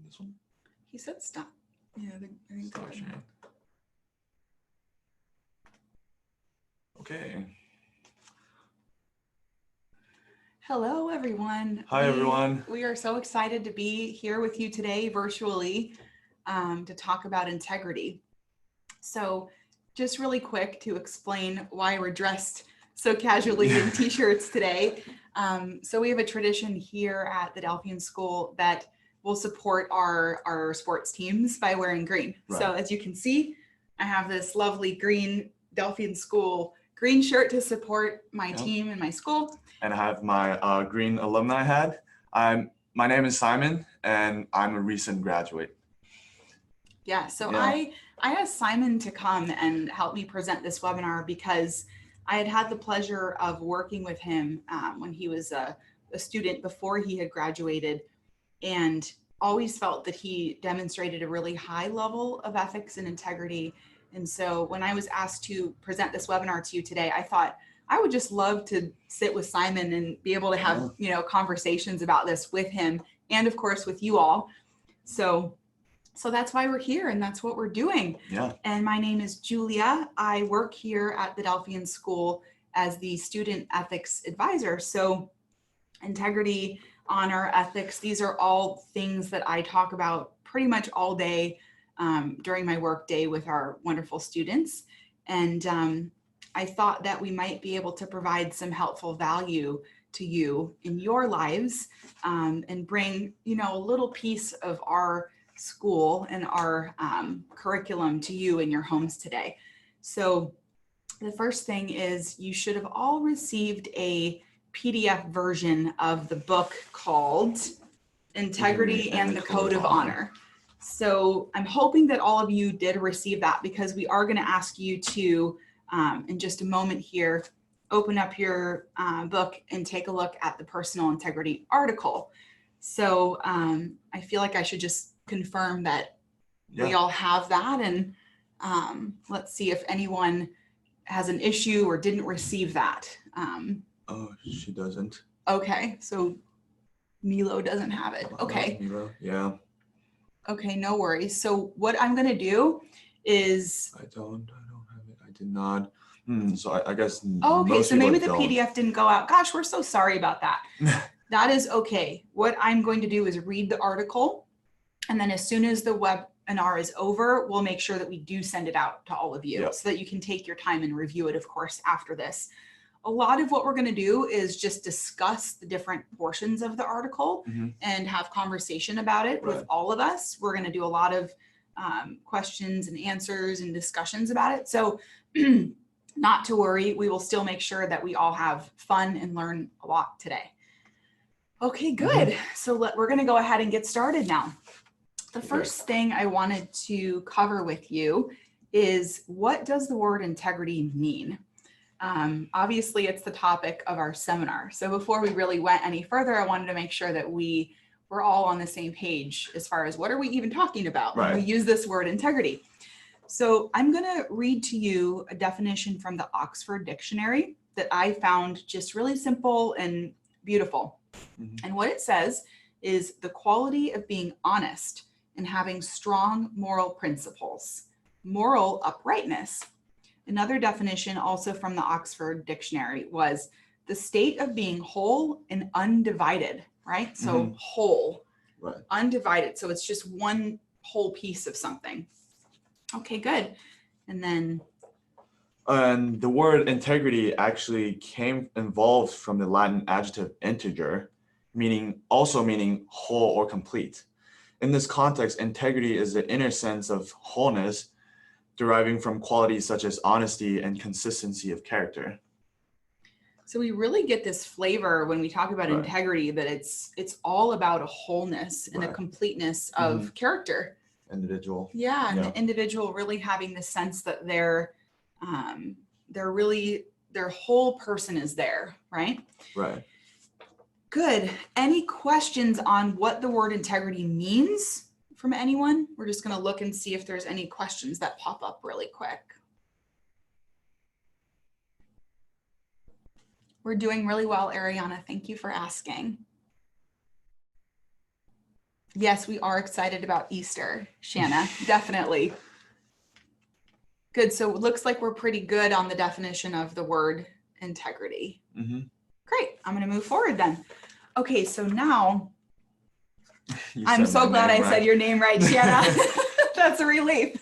This one? He said stop. Yeah, I think that was right. Okay. Hello, everyone. Hi, everyone. We are so excited to be here with you today virtually to talk about integrity. So just really quick to explain why we're dressed so casually in t-shirts today. So we have a tradition here at the Delphian School that will support our sports teams by wearing green. Right. So as you can see, I have this lovely green Delphian School green shirt to support my team and my school. And I have my green alumni hat. My name is Simon, and I'm a recent graduate. Yeah, so I asked Simon to come and help me present this webinar because I had the pleasure of working with him when he was a student before he had graduated, and always felt that he demonstrated a really high level of ethics and integrity. And so when I was asked to present this webinar to you today, I thought I would just love to sit with Simon and be able to have, conversations about this with him and of course with you all. So that's why we're here and that's what we're doing. Yeah. And my name is Julia. I work here at the Delphian School as the student ethics advisor. So integrity, honor, ethics, these are all things that I talk about pretty much all day during my work day with our wonderful students. And I thought that we might be able to provide some helpful value to you in your lives and bring, a little piece of our school and our curriculum to you in your homes today. So the first thing is you should have all received a PDF version of the book called Integrity and the Code of Honor. So I'm hoping that all of you did receive that because we are going to ask you to, in just a moment here, open up your book and take a look at the personal integrity article. So I feel like I should just confirm that we all have that, and let's see if anyone has an issue or didn't receive that. Oh, she doesn't. Okay, so Milo doesn't have it. Okay. Milo, yeah. Okay, no worries. So what I'm gonna do is I don't have it. I did not. So I guess. Okay, so maybe the PDF didn't go out. Gosh, we're so sorry about that. That is okay. What I'm going to do is read the article, and then as soon as the webinar is over, we'll make sure that we do send it out to all of you so that you can take your time and review it, of course, after this. A lot of what we're going to do is just discuss the different portions of the article and have conversation about it with all of us. We're going to do a lot of questions and answers and discussions about it. So not to worry, we will still make sure that we all have fun and learn a lot today. Okay, good. So we're going to go ahead and get started now. The first thing I wanted to cover with you is, what does the word integrity mean? Obviously, it's the topic of our seminar. So before we really went any further, I wanted to make sure that we were all on the same page as far as what are we even talking about when we use this word integrity. So I'm going to read to you a definition from the Oxford Dictionary that I found just really simple and beautiful. And what it says is the quality of being honest and having strong moral principles, moral uprightness. Another definition also from the Oxford Dictionary was the state of being whole and undivided, right? So whole, undivided. So it's just one whole piece of something. Okay, good. And then. And the word integrity actually evolved from the Latin adjective integer, meaning whole or complete. In this context, integrity is the inner sense of wholeness, deriving from qualities such as honesty and consistency of character. So we really get this flavor when we talk about integrity that it's all about a wholeness and a completeness of character. Individual. Yeah, and the individual really having the sense that they're really, their whole person is there, right? Right. Good. Any questions on what the word integrity means from anyone? We're just going to look and see if there's any questions that pop up really quick. We're doing really well, Ariana. Thank you for asking. Yes, we are excited about Easter, Shanna, definitely. Good. So it looks like we're pretty good on the definition of the word integrity. Mm-hmm. Great. I'm going to move forward then. Okay, so now I'm so glad I said your name right, Shanna. That's a relief.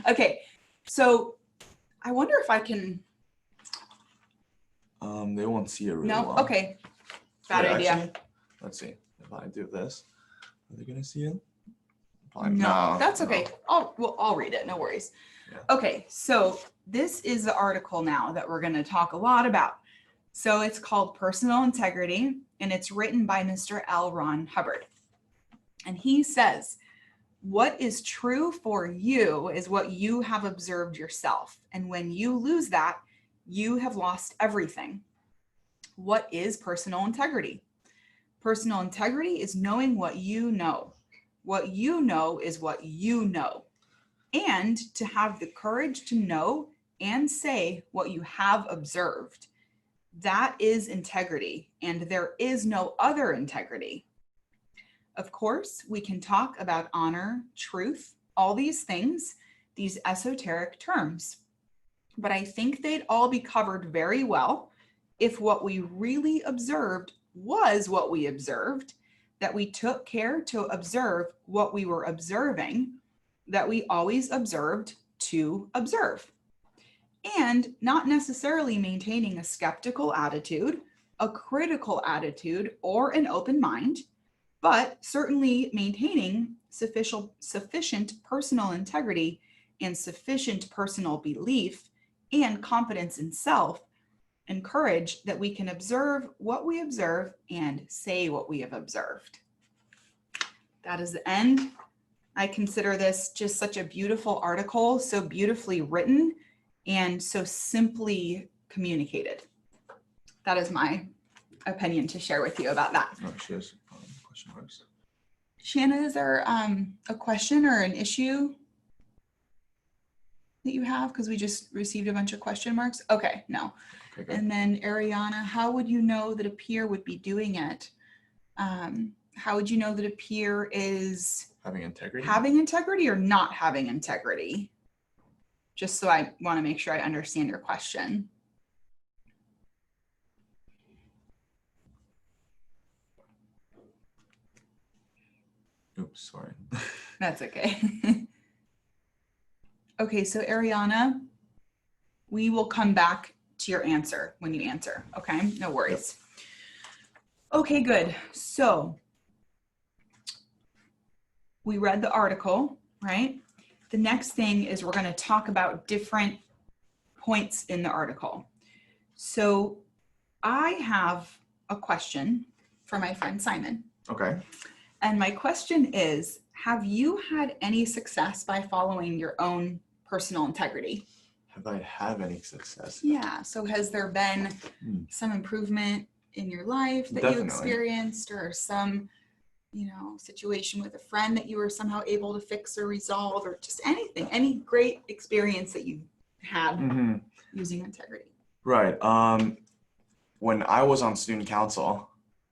Okay, so I wonder if I can. They won't see it really No. well. Okay. Bad idea. Actually, let's see. If I do this, are they gonna see it? Probably No, that's okay. No. I'll read it. No worries. Yeah. Okay, so this is the article now that we're going to talk a lot about. So it's called Personal Integrity, and it's written by Mr. L. Ron Hubbard. And he says, what is true for you is what you have observed yourself. And when you lose that, you have lost everything. What is personal integrity? Personal integrity is knowing what you know. What you know is what you know. And to have the courage to know and say what you have observed. That is integrity, and there is no other integrity. Of course, we can talk about honor, truth, all these things, these esoteric terms. But I think they'd all be covered very well if what we really observed was what we observed, that we took care to observe what we were observing, that we always observed to observe. And not necessarily maintaining a skeptical attitude, a critical attitude, or an open mind, but certainly maintaining sufficient personal integrity and sufficient personal belief and confidence in self and courage that we can observe what we observe and say what we have observed. That is the end. I consider this just such a beautiful article, so beautifully written and so simply communicated. That is my opinion to share with you about that. Oh, she has question marks. Shanna, is there a question or an issue that you have? Because we just received a bunch of question marks. Okay, no. Okay, good. And then Ariana, how would you know that a peer would be doing it? How would you know that a peer is Having integrity? having integrity or not having integrity? Just so I want to make sure I understand your question. Oops, sorry. That's okay. Okay, so Ariana, we will come back to your answer when you answer. Okay, no worries. Yep. Okay, good. So we read the article, right? The next thing is we're going to talk about different points in the article. So I have a question for my friend Simon. Okay. And my question is, have you had any success by following your own personal integrity? Have I had any success? Yeah. So has there been some improvement in your life that you experienced, or some, situation with a friend that you were somehow able to fix or resolve, or just anything, any great experience that you had using integrity? Right. When I was on student council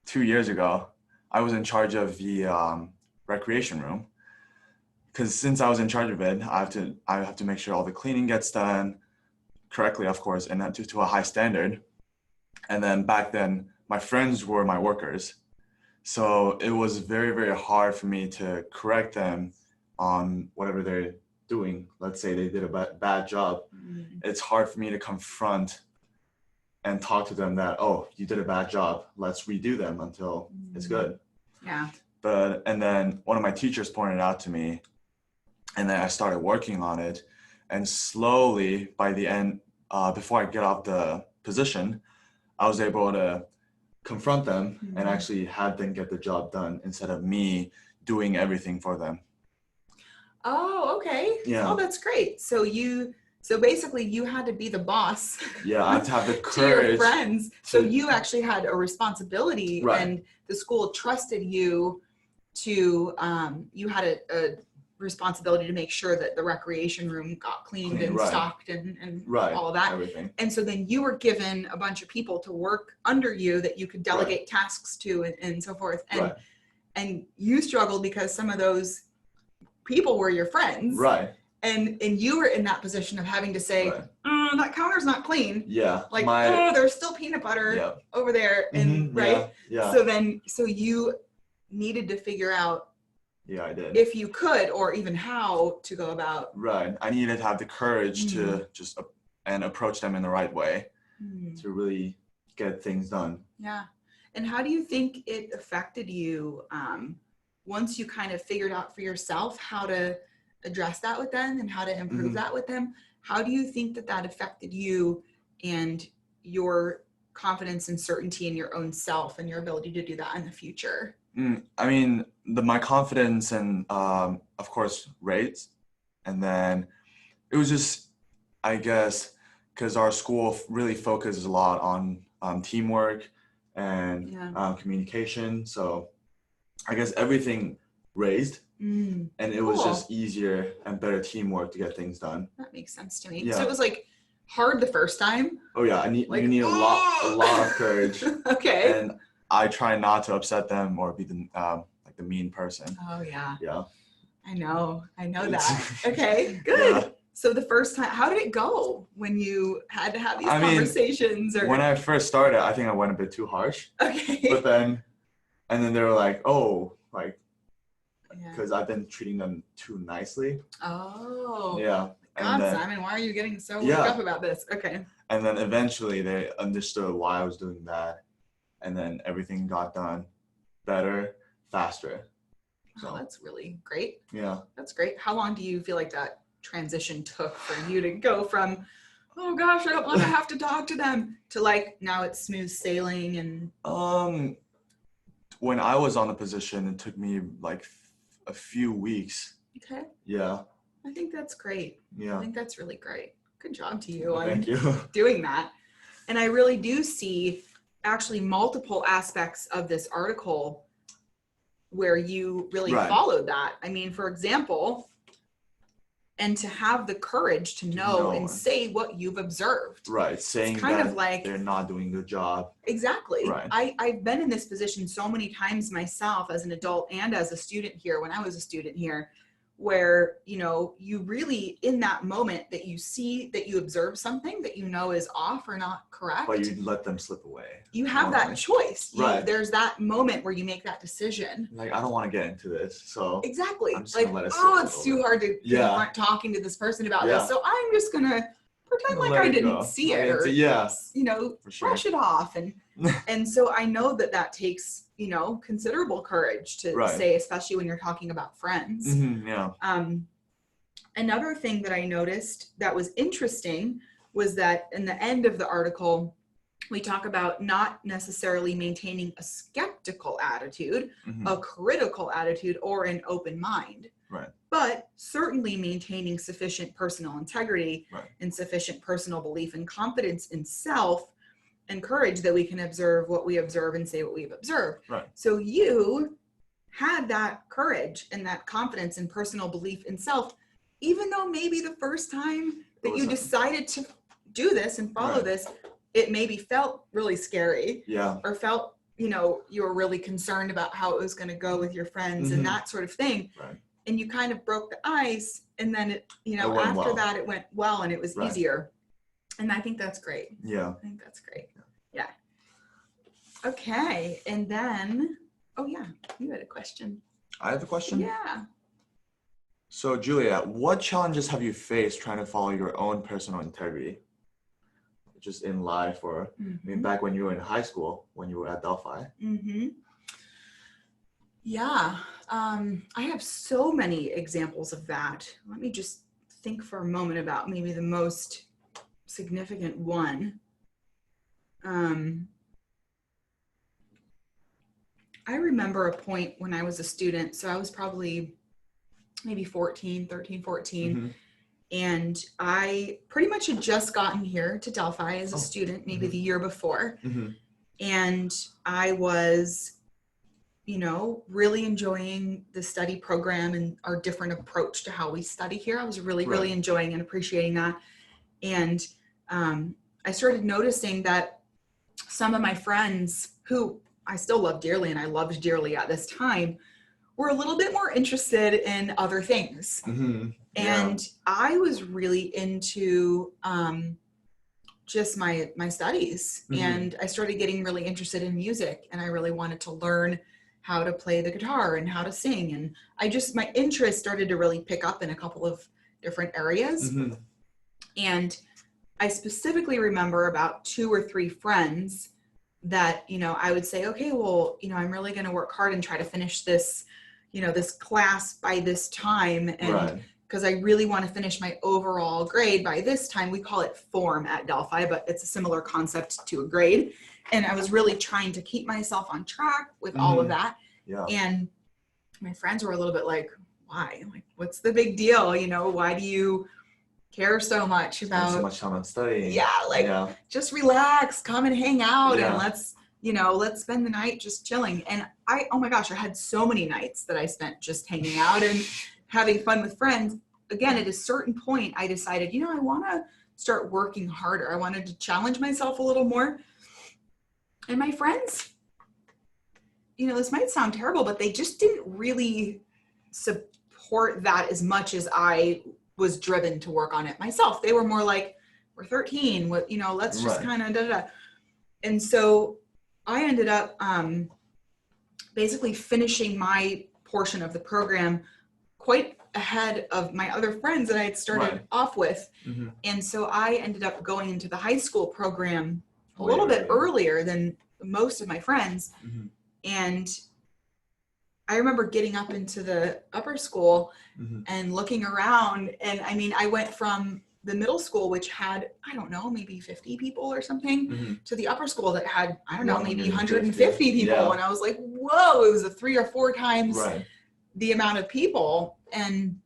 2 years ago, I was in charge of the recreation room, because since I was in charge of it, I have to make sure all the cleaning gets done correctly, of course, and to a high standard. And then back then, my friends were my workers, so it was very, very hard for me to correct them on whatever they're doing. Let's say they did a bad job. It's hard for me to confront and talk to them that, oh, you did a bad job, let's redo them until it's good. Yeah. And then one of my teachers pointed out to me, and then I started working on it. And slowly, by the end, before I get off the position, I was able to confront them and actually have them get the job done instead of me doing everything for them. Oh, okay. Yeah. Oh, that's great. So basically you had to be the boss. Yeah, I have to have the courage. To your friends. So you actually had a responsibility, right. And the school trusted you to, you had a responsibility to make sure that the recreation room got cleaned and stocked and all of that. Everything. And so then you were given a bunch of people to work under you that you could delegate tasks to and so forth. and you struggled because some of those people were your friends. Right. And you were in that position of having to say, that counter's not clean. Yeah. Like, there's still peanut butter over there. And right. Yeah. So you needed to figure out. Yeah, I did. If you could, or even how to go about. Right. I needed to have the courage to just and approach them in the right way to really get things done. Yeah. And how do you think it affected you once you kind of figured out for yourself how to address that with them and how to improve that with them? How do you think that affected you and your confidence and certainty in your own self and your ability to do that in the future? I mean, my confidence and of course raised, and then it was just, I guess, because our school really focuses a lot on teamwork and communication. So I guess everything raised, and it was just easier and better teamwork to get things done. That makes sense to me. Yeah. So it was like hard the first time. Oh yeah, you need a lot of courage. Okay. And I try not to upset them or be the the mean person. Oh yeah. Yeah. I know that. Okay, good. Yeah. So the first time, how did it go when you had to have these conversations? When I first started, I think I went a bit too harsh. Okay. But then they were like, oh, like, because I've been treating them too nicely. Oh. Yeah. God, Simon, why are you getting so worked up about this? Okay. And then eventually they understood why I was doing that. And then everything got done better, faster. So that's really great. Yeah. That's great. How long do you feel like that transition took for you to go from, oh gosh, I don't want to have to talk to them, to like now it's smooth sailing? And when I was on the position, it took me like a few weeks. Okay. Yeah. I think that's great. Yeah. I think that's really great. Good job to you. Thank you. Doing that. And I really do see actually multiple aspects of this article where you really followed that. I mean, for example, and to have the courage to know and say what you've observed. Right. Saying it's kind that of like they're not doing a good job. Exactly. Right. I've been in this position so many times myself as an adult and as a student here, when I was a student here, where, you know, you really, in that moment that you see, that you observe something that you know is off or not correct. But you let them slip away. You have that choice. Right. There's that moment where you make that decision. Like, I don't want to get into this, so. Exactly. I'm just like, gonna let it it's too hard to confront talking to this person about this, so I'm just going to pretend like I didn't see it, or, you know, brush it off. And and so I know that takes, you know, considerable courage to say, especially when you're talking about friends. Another thing that I noticed that was interesting was that in the end of the article, we talk about not necessarily maintaining a skeptical attitude, a critical attitude, or an open mind. Right. But certainly maintaining sufficient personal integrity and sufficient personal belief and confidence in self and courage that we can observe what we observe and say what we've observed. Right. So you had that courage and that confidence and personal belief in self, even though maybe the first time that you decided to do this and follow this, it maybe felt really scary. Yeah. Or felt, you know, you were really concerned about how it was going to go with your friends and that sort of thing. Right. And you kind of broke the ice, and then it, you know, after that it went well and it was easier. And I think that's great. Yeah. I think that's great. Yeah. Okay. And then, oh yeah, you had a question. I have a question? Yeah. So Julia, what challenges have you faced trying to follow your own personal integrity? Just in life, or I mean, back when you were in high school, when you were at Delphi? Yeah. I have so many examples of that. Let me just think for a moment about maybe the most significant one. I remember a point when I was a student, so I was probably maybe 13, 14. And I pretty much had just gotten here to Delphi as a student, maybe the year before. And I was, you know, really enjoying the study program and our different approach to how we study here. I was really enjoying and appreciating that. And I started noticing that some of my friends who I still love dearly, and I loved dearly at this time, were a little bit more interested in other things. And I was really into just my studies. And I started getting really interested in music, and I really wanted to learn how to play the guitar and how to sing. And my interest started to really pick up in a couple of different areas. And I specifically remember about 2 or 3 friends that, I would say, okay, well, I'm really going to work hard and try to finish this, this class by this time. And because I really want to finish my overall grade by this time. We call it form at Delphi, but it's a similar concept to a grade. And I was really trying to keep myself on track with all of that. And my friends were a little bit like, why? Like, what's the big deal? Why do you care so much about so much time on studying? Just relax, come and hang out, and let's spend the night just chilling. And oh my gosh, I had so many nights that I spent just hanging out and having fun with friends. Again, at a certain point, I decided, I want to start working harder. I wanted to challenge myself a little more. And my friends, this might sound terrible, but they just didn't really support that as much as I was driven to work on it myself. They were more like, we're 13, let's just kind of da-da-da. And so I ended up basically finishing my portion of the program quite ahead of my other friends that I had started off with. And so I ended up going into the high school program a little bit earlier than most of my friends. And I remember getting up into the upper school and looking around. And I went from the middle school, which had, I don't know, maybe 50 people or something, to the upper school that had, I don't know, maybe 150 people. And I was like, whoa, it was 3 or 4 times the amount of people. And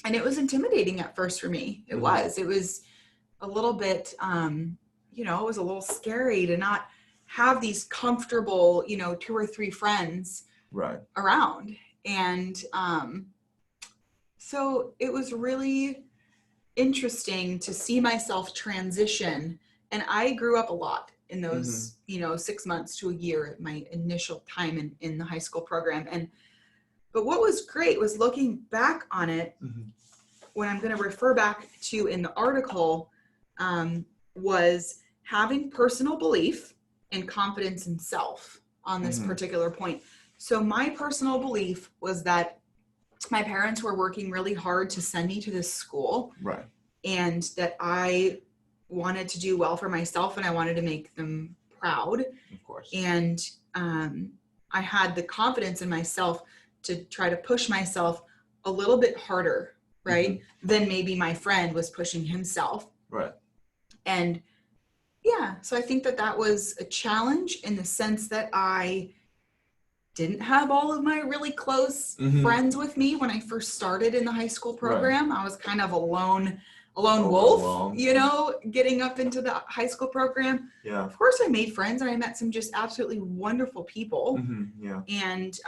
it was intimidating at first for me. It was a little bit, it was a little scary to not have these comfortable, 2 or 3 friends around. And so it was really interesting to see myself transition. And I grew up a lot in those, 6 months to a year, my initial time in the high school program. But what was great was looking back on it, when I'm going to refer back to in the article, was having personal belief and confidence in self on this particular point. So my personal belief was that my parents were working really hard to send me to this school, and that I wanted to do well for myself, and I wanted to make them proud. Of course. And I had the confidence in myself to try to push myself a little bit harder, than maybe my friend was pushing himself. And so I think that was a challenge in the sense that I didn't have all of my really close friends with me when I first started in the high school program. I was kind of a lone wolf, getting up into the high school program. Of course, I made friends, and I met some just absolutely wonderful people. And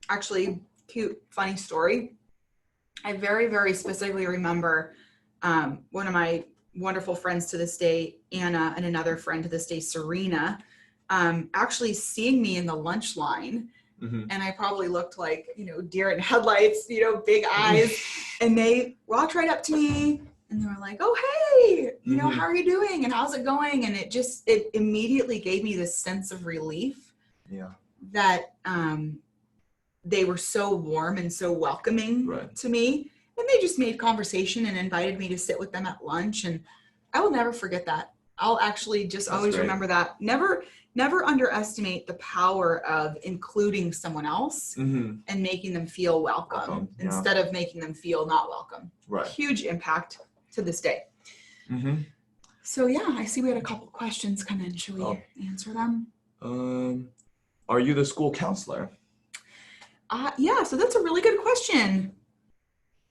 actually, cute, funny story. I very, very specifically remember one of my wonderful friends to this day, Anna, and another friend to this day, Serena, actually seeing me in the lunch line. And I probably looked like, deer in headlights, big eyes. And they walked right up to me and they were like, oh, hey, how are you doing? And how's it going? And it immediately gave me this sense of relief that they were so warm and so welcoming to me. And they just made conversation and invited me to sit with them at lunch. And I will never forget that. I'll actually just always remember that. Never underestimate the power of including someone else and making them feel welcome instead of making them feel not welcome. Huge impact to this day. So I see we had a couple questions come in. Should we answer them? Are you the school counselor? So that's a really good question.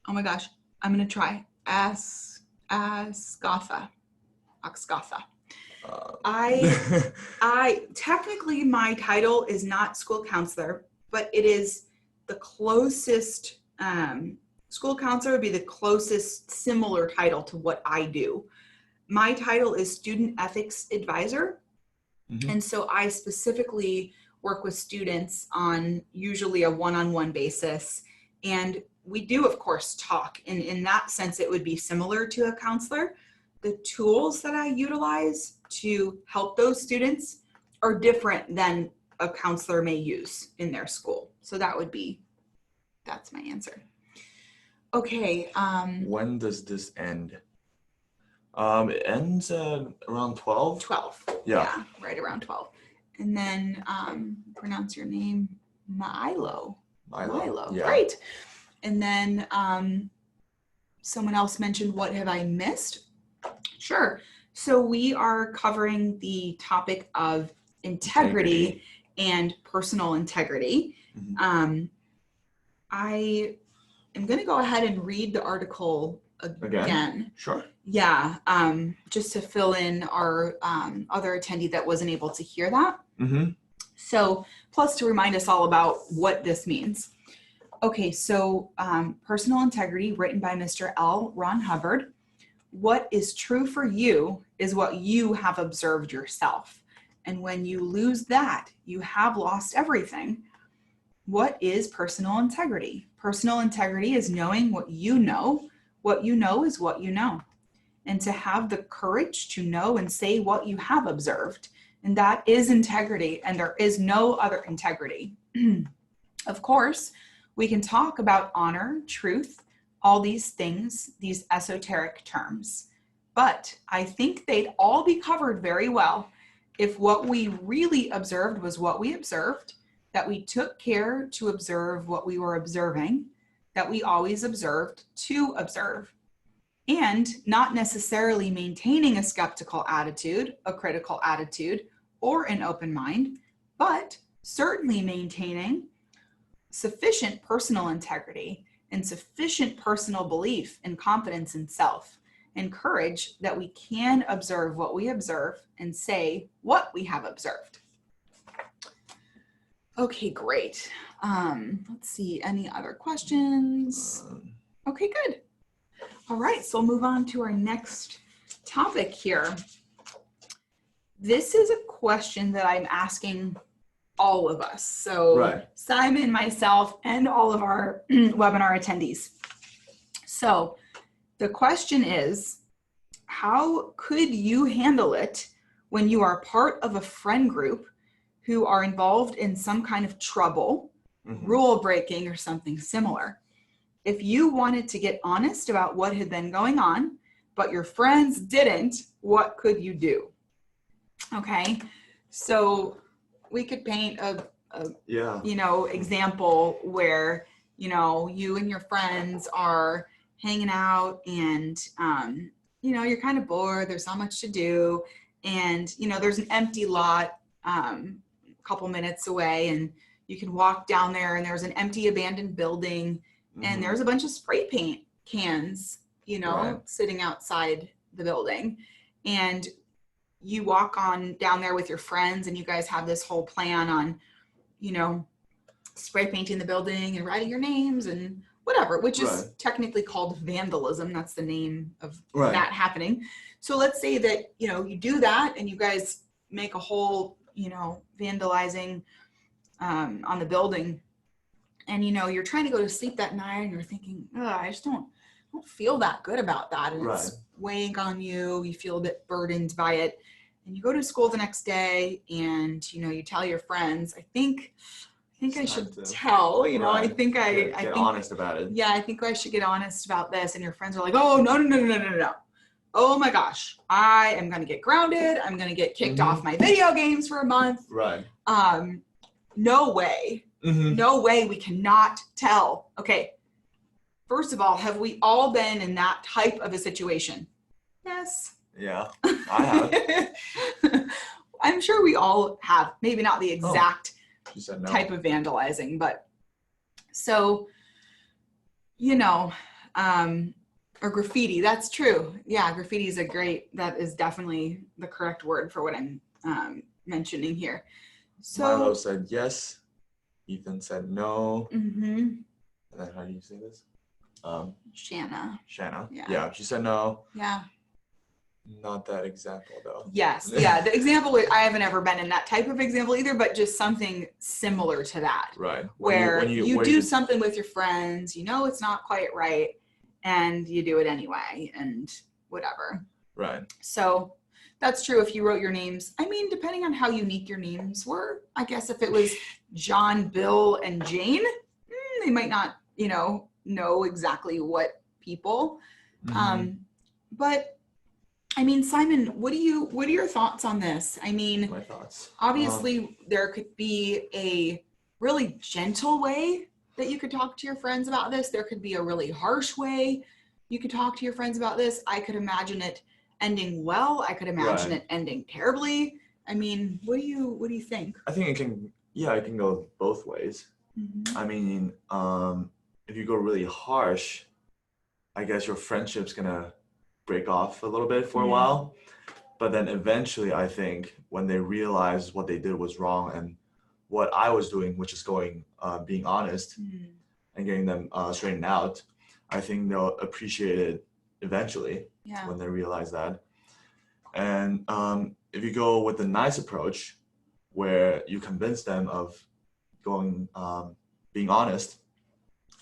Oh my gosh, I'm gonna try. Ascatha. I technically, my title is not school counselor, but it is the closest. School counselor would be the closest similar title to what I do. My title is student ethics advisor. And so I specifically work with students on usually a one-on-one basis. And we do, of course, talk. And in that sense, it would be similar to a counselor. The tools that I utilize to help those students are different than a counselor may use in their school. So that's my answer. Okay. When does this end? It ends around 12. 12. Yeah. Right around 12. And then pronounce your name, Milo. Yeah. Great. And then someone else mentioned, what have I missed? Sure. So we are covering the topic of integrity and personal integrity. Mhm. I am going to go ahead and read the article again. Sure. Yeah, just to fill in our other attendee that wasn't able to hear that. Mm-hmm. So, plus to remind us all about what this means. Okay, so personal integrity, written by Mr. L. Ron Hubbard. What is true for you is what you have observed yourself. And when you lose that, you have lost everything. What is personal integrity? Personal integrity is knowing what you know. What you know is what you know. And to have the courage to know and say what you have observed. And that is integrity, and there is no other integrity. Of course, we can talk about honor, truth, all these things, these esoteric terms. But I think they'd all be covered very well if what we really observed was what we observed, that we took care to observe what we were observing, that we always observed to observe, and not necessarily maintaining a skeptical attitude, a critical attitude, or an open mind, but certainly maintaining sufficient personal integrity and sufficient personal belief and confidence in self and courage that we can observe what we observe and say what we have observed. Okay, great. Let's see, any other questions? Okay, good. All right, so we'll move on to our next topic here. This is a question that I'm asking all of us. So right. Simon, myself, and all of our webinar attendees. So the question is, how could you handle it when you are part of a friend group who are involved in some kind of trouble, rule breaking, or something similar? If you wanted to get honest about what had been going on, but your friends didn't, what could you do? Okay, so we could paint a example where, you and your friends are hanging out and, you're kind of bored. There's not much to do. And, there's an empty lot a couple minutes away, and you can walk down there and there's an empty abandoned building and there's a bunch of spray paint cans, sitting outside the building. And you walk on down there with your friends and you guys have this whole plan on, spray painting the building and writing your names and whatever, which is technically called vandalism. That's the name of that happening. So let's say that, you do that and you guys make a whole, vandalizing on the building. And, you're trying to go to sleep that night and you're thinking, I just don't feel that good about that. And it's weighing on you. You feel a bit burdened by it. And you go to school the next day and, you tell your friends, I think I should tell, I think get honest about it. Yeah, I think I should get honest about this. And your friends are like, oh, no. Oh my gosh, I am going to get grounded. I'm going to get kicked off my video games for a month. Right. No way. No way, we cannot tell. Okay. First of all, have we all been in that type of a situation? Yes. Yeah, I have. I'm sure we all have. Maybe not the exact She said no. type of vandalizing, but so, or graffiti. That's true. Yeah, graffiti is that is definitely the correct word for what I'm mentioning here. So Milo said yes. Ethan said no. And then how do you say this? Shanna. Yeah, she said no. Yeah. Not that example though. Yes. Yeah. The example, I haven't ever been in that type of example either, but just something similar to that. Right. Where you do something with your friends, you know it's not quite right, and you do it anyway, and whatever. Right. So that's true if you wrote your names. I mean, depending on how unique your names were, I guess if it was John, Bill, and Jane, they might not, know exactly what people. But I mean, Simon, what are your thoughts on this? I mean, my thoughts. Obviously, there could be a really gentle way that you could talk to your friends about this. There could be a really harsh way you could talk to your friends about this. I could imagine it ending well. I could imagine it ending terribly. I mean, what do you think? I think it can go both ways. I mean, if you go really harsh, I guess your friendship's gonna break off a little bit for a while. But then eventually, I think when they realize what they did was wrong and what I was doing, which is being honest and getting them straightened out, I think they'll appreciate it eventually when they realize that. And if you go with the nice approach, where you convince them of being honest,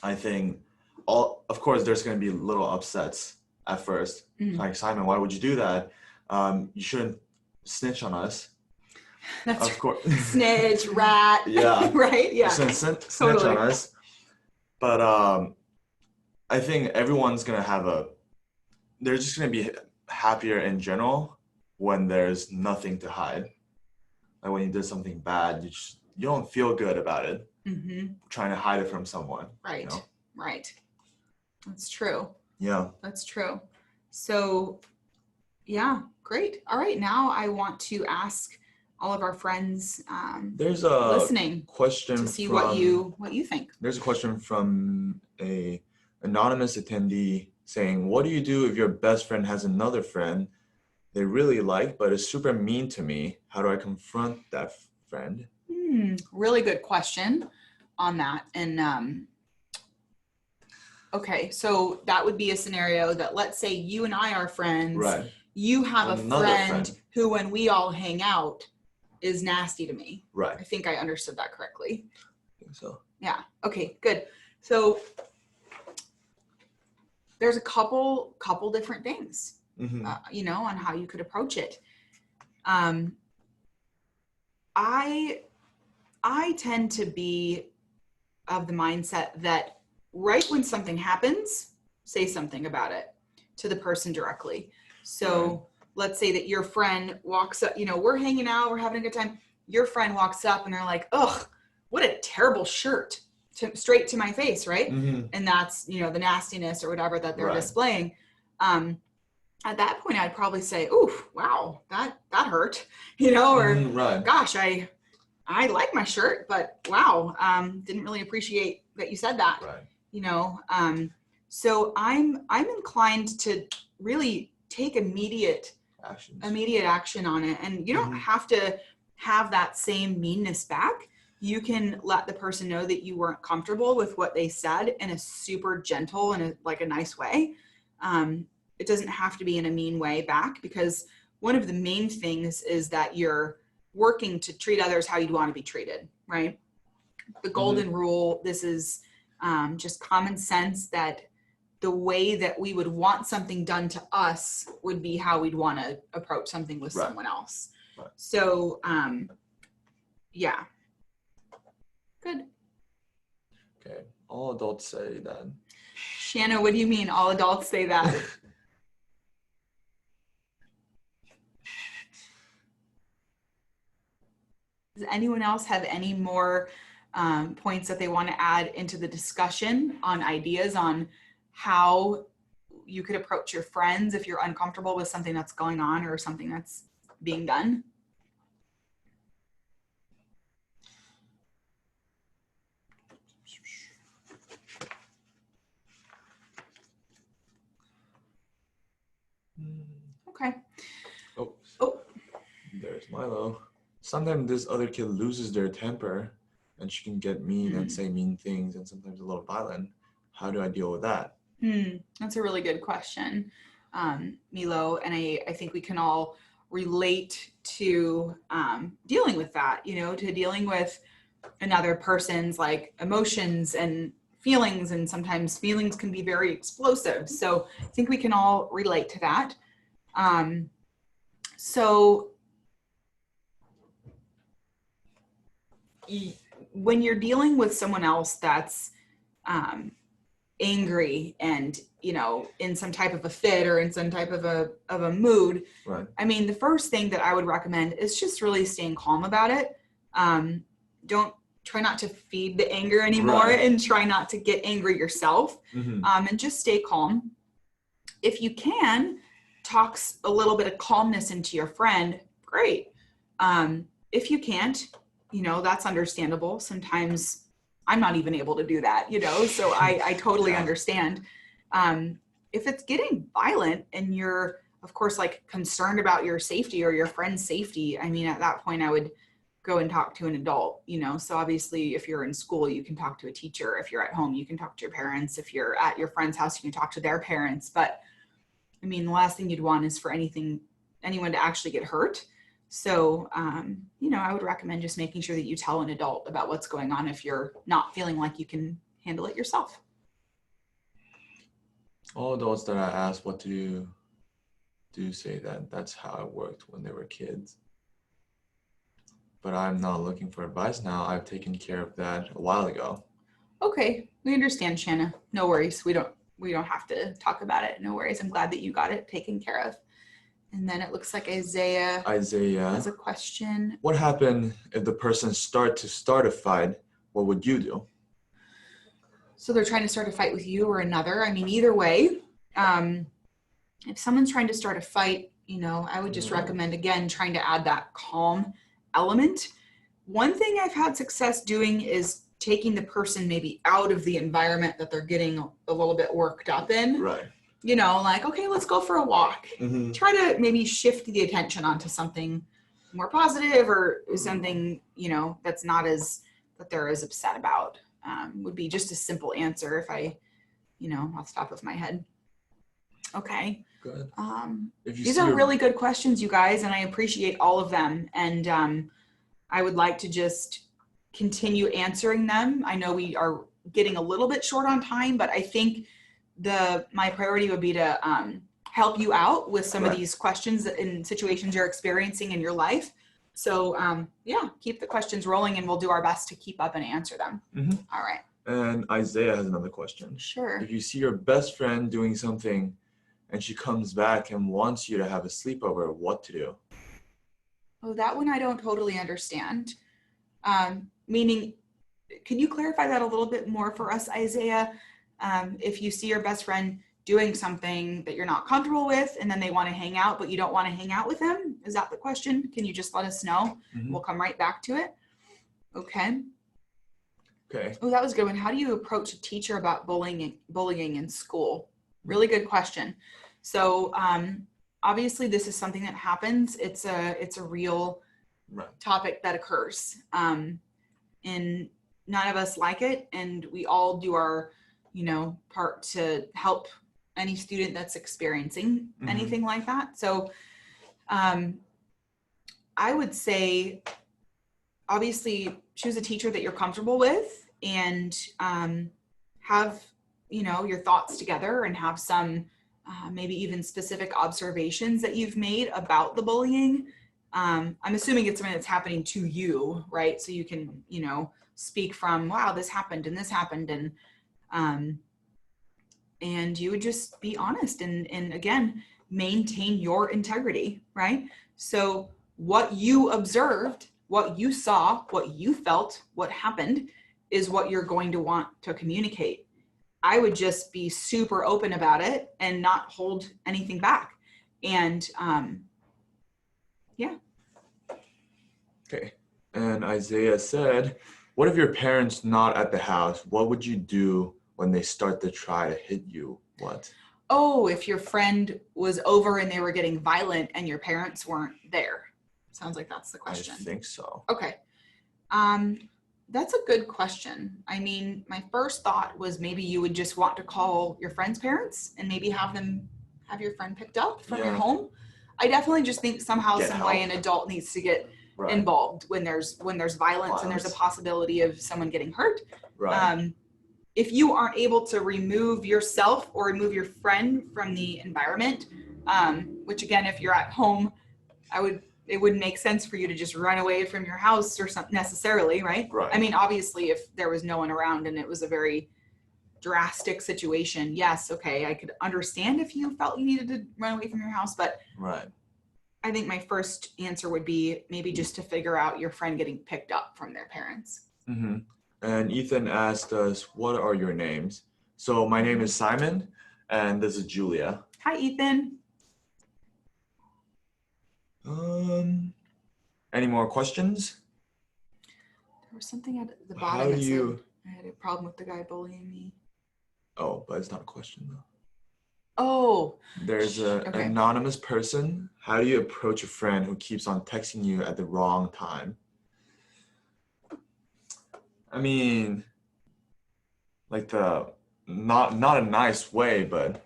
I think of course there's going to be little upsets at first. Like, Simon, why would you do that? You shouldn't snitch on us. That's of course. Snitch, rat. Yeah. Right? Yeah. You shouldn't snitch on us. But I think everyone's going to they're just going to be happier in general when there's nothing to hide. Like when you did something bad, you don't feel good about it. Trying to hide it from someone. Right. Right. That's true. Yeah. That's true. So, yeah, great. All right. Now I want to ask all of our friends there's a listening question to see what you think. There's a question from a anonymous attendee saying, what do you do if your best friend has another friend they really like but is super mean to me? How do I confront that friend? Really good question on that. And okay, so that would be a scenario that, let's say you and I are friends. Right. You have a friend who, when we all hang out, is nasty to me. Right. I think I understood that correctly. I think so. Yeah. Okay, good. So there's a couple different things, on how you could approach it. I tend to be of the mindset that right when something happens, say something about it to the person directly. So let's say that your friend walks up, we're hanging out, we're having a good time. Your friend walks up and they're like, ugh, what a terrible shirt, straight to my face, right? And that's, the nastiness or whatever that they're displaying. At that point, I'd probably say, oof, wow, that hurt, or gosh, I like my shirt, but wow, didn't really appreciate that you said that, so I'm inclined to really take immediate action on it. And you don't have to have that same meanness back. You can let the person know that you weren't comfortable with what they said in a super gentle and a nice way. It doesn't have to be in a mean way back, because one of the main things is that you're working to treat others how you'd want to be treated, right? The golden rule, this is just common sense, that the way that we would want something done to us would be how we'd want to approach something with someone else. So, yeah. Good. Okay. All adults say that. Shanna, what do you mean all adults say that? Does anyone else have any more points that they want to add into the discussion on ideas on how you could approach your friends if you're uncomfortable with something that's going on or something that's being done? Okay. Oh. There's Milo. Sometimes this other kid loses their temper and she can get mean and say mean things and sometimes a little violent. How do I deal with that? That's a really good question. Milo, and I think we can all relate to dealing with that, to dealing with another person's like emotions and feelings, and sometimes feelings can be very explosive. So I think we can all relate to that. So when you're dealing with someone else that's angry and in some type of a fit or in some type of a mood, right. I mean, the first thing that I would recommend is just really staying calm about it. Don't try not to feed the anger anymore, right. and try not to get angry yourself. And just stay calm. If you can, talk a little bit of calmness into your friend, great. If you can't, that's understandable. Sometimes I'm not even able to do that, so I totally understand. If it's getting violent and you're, of course, like concerned about your safety or your friend's safety, I mean, at that point I would go and talk to an adult, so obviously if you're in school, you can talk to a teacher. If you're at home, you can talk to your parents. If you're at your friend's house, you can talk to their parents. But I mean, the last thing you'd want is for anyone to actually get hurt. So, I would recommend just making sure that you tell an adult about what's going on if you're not feeling like you can handle it yourself. All adults that I asked what to do say that that's how it worked when they were kids. But I'm not looking for advice now. I've taken care of that a while ago. Okay, we understand, Shanna. No worries. We don't have to talk about it. No worries. I'm glad that you got it taken care of. And then it looks like Isaiah has a question. What happened if the person start a fight? What would you do? So they're trying to start a fight with you or another. I mean, either way, if someone's trying to start a fight, I would just recommend, again, trying to add that calm element. One thing I've had success doing is taking the person maybe out of the environment that they're getting a little bit worked up in. Right. Like, okay, let's go for a walk. Try to maybe shift the attention onto something more positive or something, that's not that they're as upset about. Would be just a simple answer if I, off the top of my head. Okay. Good. These are really good questions, you guys, and I appreciate all of them. And I would like to just continue answering them. I know we are getting a little bit short on time, but I think my priority would be to help you out with some of these questions in situations you're experiencing in your life. So keep the questions rolling and we'll do our best to keep up and answer them. All right. And Isaiah has another question. Sure. If you see your best friend doing something and she comes back and wants you to have a sleepover, what to do? Oh, that one I don't totally understand. Meaning, can you clarify that a little bit more for us, Isaiah? If you see your best friend doing something that you're not comfortable with and then they want to hang out, but you don't want to hang out with them, is that the question? Can you just let us know? We'll come right back to it. Okay. Oh, that was a good one. How do you approach a teacher about bullying in school? Really good question. So obviously this is something that happens. It's a real topic that occurs. And none of us like it. And we all do our, part to help any student that's experiencing anything like that. So I would say, obviously, choose a teacher that you're comfortable with and have, your thoughts together and have some maybe even specific observations that you've made about the bullying. I'm assuming it's something that's happening to you, right? So you can, speak from, wow, this happened and this happened. And you would just be honest and again, maintain your integrity, right? So what you observed, what you saw, what you felt, what happened is what you're going to want to communicate. I would just be super open about it and not hold anything back. And Okay. And Isaiah said, what if your parents not at the house? What would you do when they start to try to hit you? What? Oh, if your friend was over and they were getting violent and your parents weren't there. Sounds like that's the question. I think so. Okay. That's a good question. I mean, my first thought was maybe you would just want to call your friend's parents and maybe have them have your friend picked up from your Yeah. home. I definitely just think somehow, Get some help. way, an adult needs to get Right. involved when there's violence and there's a possibility of someone getting hurt. Right. If you aren't able to remove yourself or remove your friend from the environment, which again, if you're at home, it wouldn't make sense for you to just run away from your house or something necessarily, right? Right. I mean, obviously, if there was no one around and it was a very drastic situation, yes, okay, I could understand if you felt you needed to run away from your house, but right. I think my first answer would be maybe just to figure out your friend getting picked up from their parents. Mm-hmm. And Ethan asked us, what are your names? So my name is Simon, and this is Julia. Hi, Ethan. Any more questions? There was something at the bottom that said I had a problem with the guy bullying me. Oh, but it's not a question though. Oh. There's an anonymous person. How do you approach a friend who keeps on texting you at the wrong time? I mean, like not a nice way, but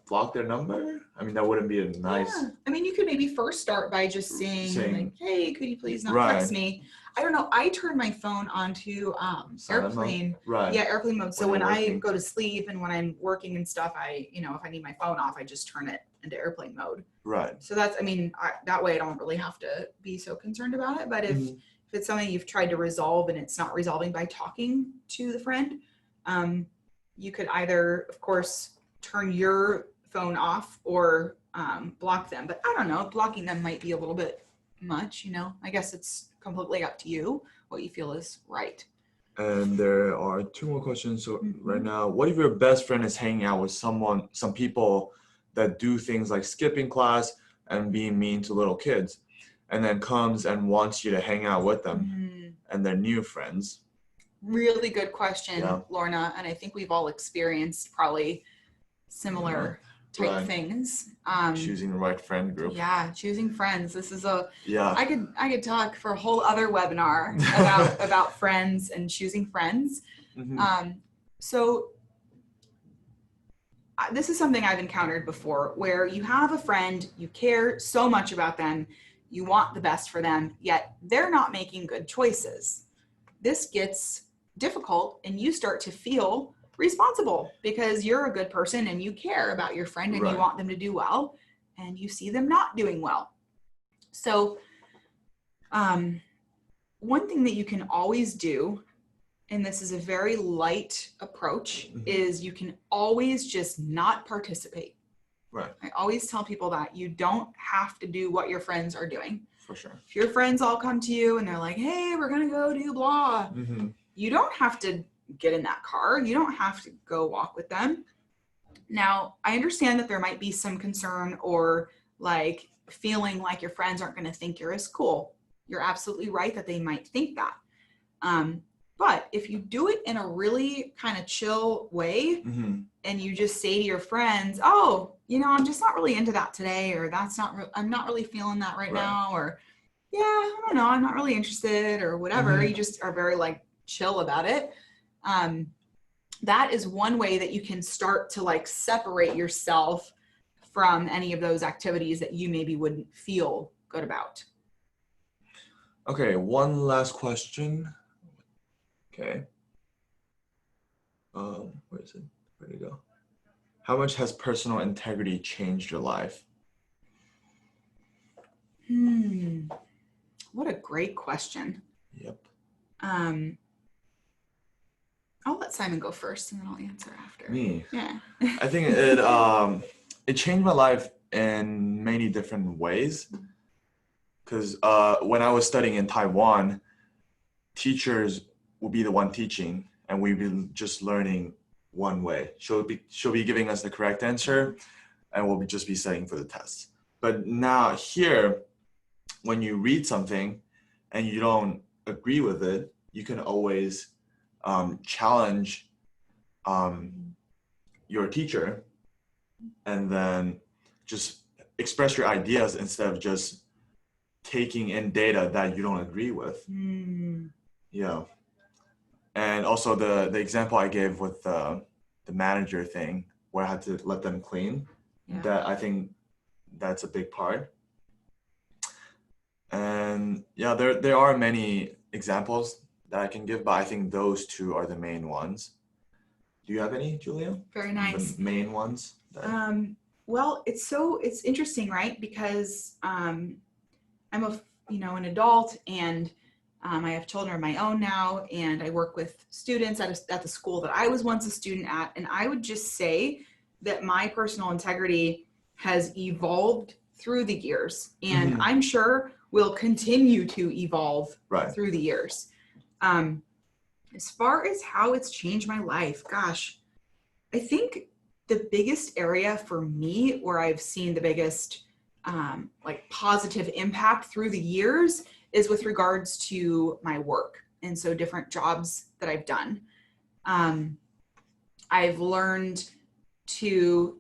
block their number. I mean, that wouldn't be a nice. Yeah. I mean, you could maybe first start by just saying like, "Hey, could you please not text me?" I don't know. I turn my phone onto airplane. Right. Yeah, airplane mode. So when I go to sleep and when I'm working and stuff, if I need my phone off, I just turn it into airplane mode. Right. So that's, that way I don't really have to be so concerned about it. But if it's something you've tried to resolve and it's not resolving by talking to the friend, you could either, of course, turn your phone off or block them. But I don't know, blocking them might be a little bit much, I guess it's completely up to you what you feel is right. And there are two more questions. So right now, what if your best friend is hanging out with some people that do things like skipping class and being mean to little kids, and then comes and wants you to hang out with them and their new friends? Really good question, Lorna. And I think we've all experienced probably similar type things. Choosing the right friend group. Yeah, choosing friends. This is I could talk for a whole other webinar about friends and choosing friends. So this is something I've encountered before, where you have a friend, you care so much about them, you want the best for them, yet they're not making good choices. This gets difficult and you start to feel responsible because you're a good person and you care about your friend and you want them to do well, and you see them not doing well. So one thing that you can always do, and this is a very light approach, is you can always just not participate. Right. I always tell people that you don't have to do what your friends are doing. For sure. If your friends all come to you and they're like, "Hey, we're gonna go do blah," you don't have to get in that car. You don't have to go walk with them. Now, I understand that there might be some concern or like feeling like your friends aren't going to think you're as cool. You're absolutely right that they might think that. But if you do it in a really kind of chill way and you just say to your friends, "Oh, I'm just not really into that today," or I'm not really feeling that right now, or "Yeah, I don't know, I'm not really interested," or whatever. You just are very like chill about it. That is one way that you can start to like separate yourself from any of those activities that you maybe wouldn't feel good about. Okay, one last question. Okay. Where is it? Where'd it go? How much has personal integrity changed your life? What a great question. Yep. I'll let Simon go first and then I'll answer after. Me? Yeah. I think it changed my life in many different ways. Because when I was studying in Taiwan, teachers will be the one teaching and we've been just learning one way. She'll be giving us the correct answer and we'll just be studying for the tests. But now here, when you read something and you don't agree with it, you can always challenge your teacher and then just express your ideas instead of just taking in data that you don't agree with. Yeah. And also the example I gave with the manager thing, where I had to let them clean. Yeah. That I think that's a big part. And yeah, there are many examples that I can give, but I think those two are the main ones. Do you have any, Julia? Very nice. The main ones? Well, it's interesting, right? Because I'm an adult, and I have children of my own now, and I work with students at the school that I was once a student at. And I would just say that my personal integrity has evolved through the years, and I'm sure will continue to evolve through the years. As far as how it's changed my life, gosh, I think the biggest area for me where I've seen the biggest positive impact through the years is with regards to my work. And so different jobs that I've done. I've learned to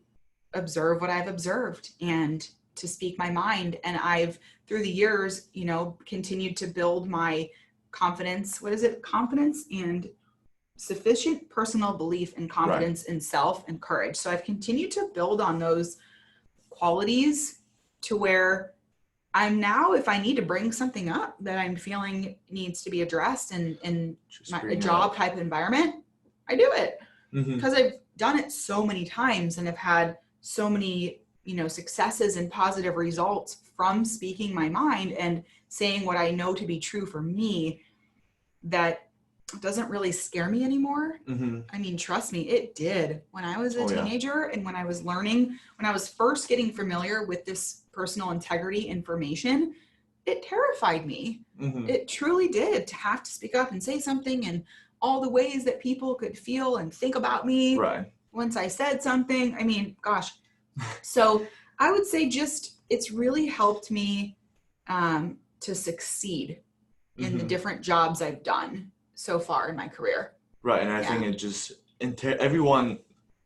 observe what I've observed and to speak my mind. And I've, through the years, continued to build my confidence. What is it? Confidence and sufficient personal belief and confidence in self and courage. So I've continued to build on those qualities to where I'm now, if I need to bring something up that I'm feeling needs to be addressed in a job type environment, I do it because I've done it so many times and have had so many, successes and positive results from speaking my mind and saying what I know to be true for me, that doesn't really scare me anymore. I mean, trust me, it did when I was a teenager and when I was learning, when I was first getting familiar with this personal integrity information, it terrified me. It truly did, to have to speak up and say something, and all the ways that people could feel and think about me once I said something. I mean, gosh. So I would say it's really helped me to succeed in the different jobs I've done so far in my career. Right. And I think it just, everyone,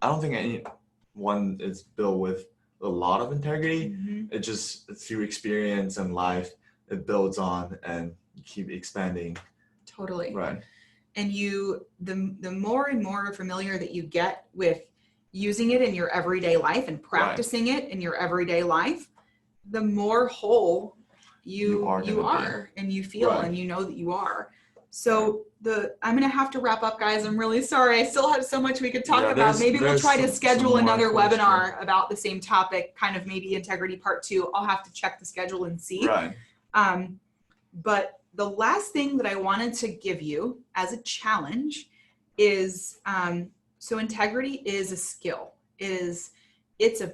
I don't think anyone is built with a lot of integrity. It's through experience and life, it builds on and you keep expanding. Totally. Right. And the more and more familiar that you get with using it in your everyday life and practicing it in your everyday life, the more whole you are and you feel and you know that you are. So I'm going to have to wrap up, guys. I'm really sorry. I still have so much we could talk about. Maybe we'll try to schedule another webinar about the same topic, kind of maybe integrity part 2. I'll have to check the schedule and see. Right. But the last thing that I wanted to give you as a challenge is, so integrity is a skill. It's a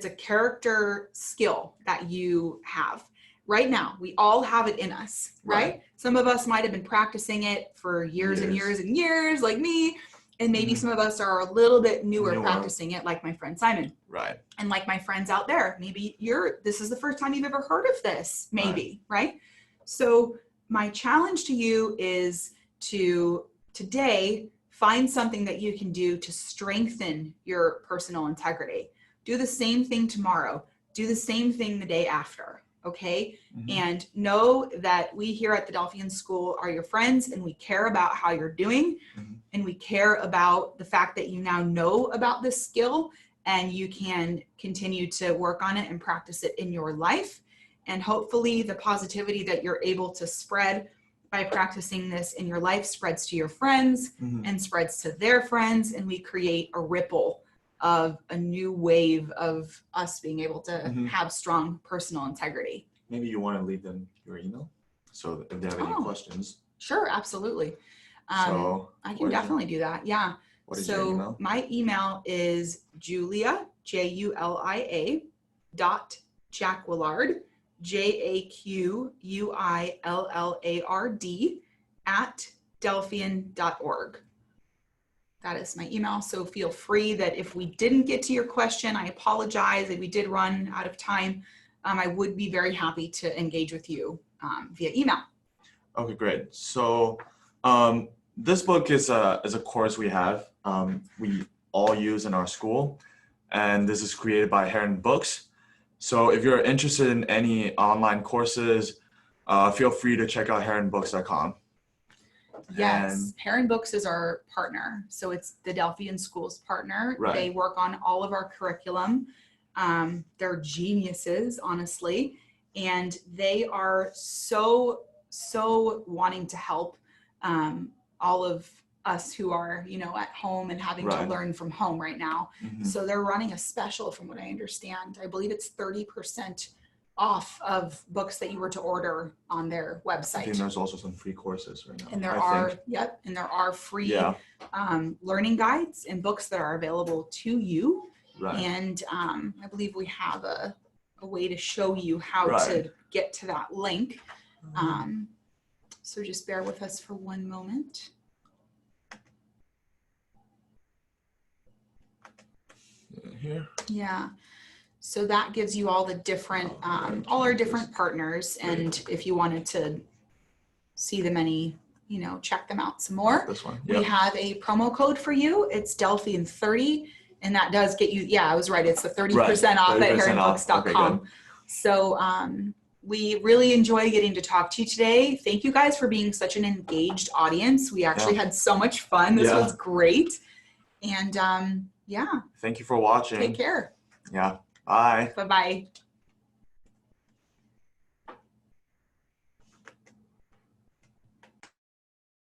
character skill that you have. Right now, we all have it in us, right? Some of us might have been practicing it for years and years and years, like me. And maybe some of us are a little bit newer practicing it, like my friend Simon. Right. And like my friends out there, maybe this is the first time you've ever heard of this, maybe, right? So my challenge to you is to today find something that you can do to strengthen your personal integrity. Do the same thing tomorrow. Do the same thing the day after. Okay. And know that we here at the Delphian School are your friends, and we care about how you're doing. And we care about the fact that you now know about this skill and you can continue to work on it and practice it in your life. And hopefully the positivity that you're able to spread by practicing this in your life spreads to your friends and spreads to their friends. And we create a ripple of a new wave of us being able to have strong personal integrity. Maybe you want to leave them your email, so if they have any questions. Sure, absolutely. So I can definitely do that. Yeah. What is your email? My email is Julia, Julia, Jacquillard, JAQUILLARD @delphian.org. That is my email. So feel free that if we didn't get to your question, I apologize. If we did run out of time, I would be very happy to engage with you via email. Okay, great. So this book is a course we have. We all use in our school, and this is created by Heron Books. So if you're interested in any online courses, feel free to check out heronbooks.com. Yes, Heron Books is our partner. So it's the Delphian Schools partner. Right. They work on all of our curriculum. They're geniuses, honestly. And they are so wanting to help all of us who are, at home and having to learn from home right now. So they're running a special, from what I understand. I believe it's 30% off of books that you were to order on their website. I think there's also some free courses right now. And there are free learning guides and books that are available to you. Right. And I believe we have a way to show you how to get to that link. So just bear with us for one moment. Here. Yeah. So that gives you all the different, all our different partners. And if you wanted to see them check them out some more. This one. We have a promo code for you. It's Delphian 30. And that does get you, I was right. It's the 30% off at heronbooks.com. Okay, so we really enjoy getting to talk to you today. Thank you guys for being such an engaged audience. We actually had so much fun. This was great. And thank you for watching. Take care. Yeah. Bye. Bye-bye.